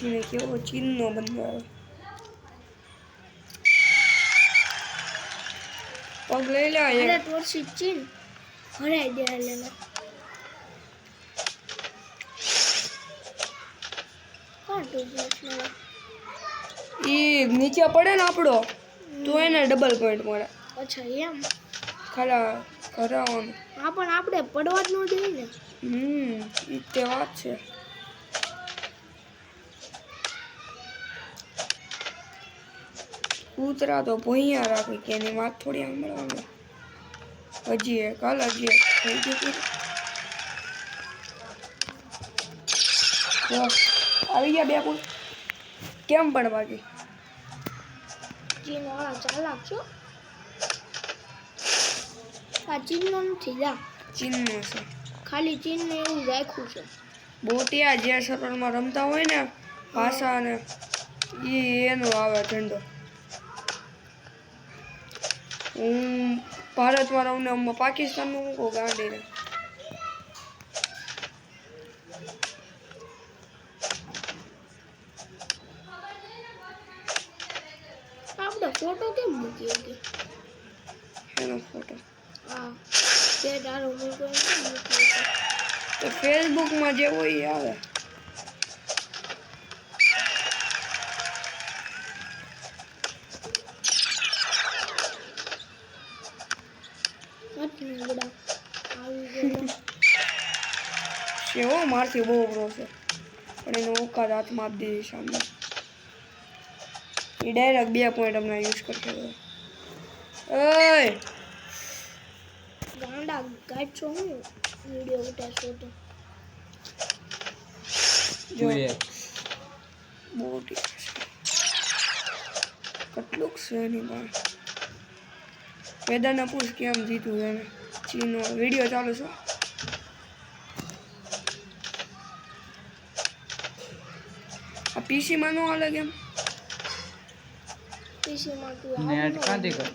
ને કેવો ચીનનો બંધ પગ લઈ લે અરે ટોર્સી ચીન હરાઈ દે લેને કોણ ટોર્સી ઈ નીચે પડે ને આપણો તો એને ડબલ પોઈન્ટ મળે અચ્છા એમ ખાલા કરાવવાનું હા પણ આપણે પડવા જ ન દઈએ ને ઈ તે વાત છે કૂતરા તો ભોંયા રાખે કે એની વાત થોડી સાંભળવાની હજી એક હાલ હજી એક થઈ ગયું આવી ગયા બે પુલ કેમ પણ બાકી ચીન વાળા ચાલાક છો આ ચીનનો નથી જા ચીનનો છે ખાલી ચીનને એવું રાખ્યું છે બોટિયા જે સરોવરમાં રમતા હોય ને ભાષા ને એનો આવે ઝંડો હું ભારતમાં રહું ને પાકિસ્તાનનું મૂકો ગાંડીને આપણે ફોટો કેમ મૂકીએ કે એનો ફોટો હા તે તારો મૂક્યો તો ફેસબુકમાં જે હોય એ આવે સેવો મારથી બહુ અઘરો છે પણ એનો ઓકાત હાથમાં આપી દીધી સામે એ ડાયરેક્ટ 2 પોઈન્ટ હમણાં યુઝ કરશે ઓય ગાંડા ગાચો હું વિડિયો ઉતારશો તો જો બોટી કેટલુંક છે એની પાસે વેદાના પૂછ કેમ જીતું એને ચીનો વિડીયો ચાલુ છે આ પીસી માં નો હાલે કેમ પીસી માં તું નેટ કાંથી કર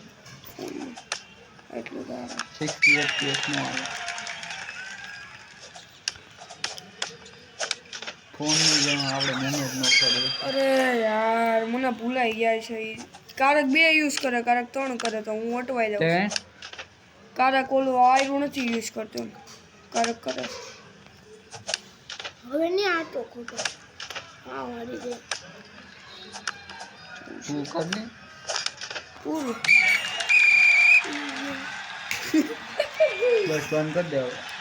એટલું તો 60 fps નો આવે ફોન ની જેમ આપણે મેનેજ ન કરે અરે યાર મને ભૂલાઈ ગયા છે ઈ કારક 2 યુઝ કરે કારક 3 કરે તો હું અટવાઈ જાઉં તે કારક ઓલું આયરું નથી યુઝ કરતો કારક કરે હવે નહીં આટો ખોટો આ વાળી દે તું કર ને પૂરું બસ બંધ કરી દે હવે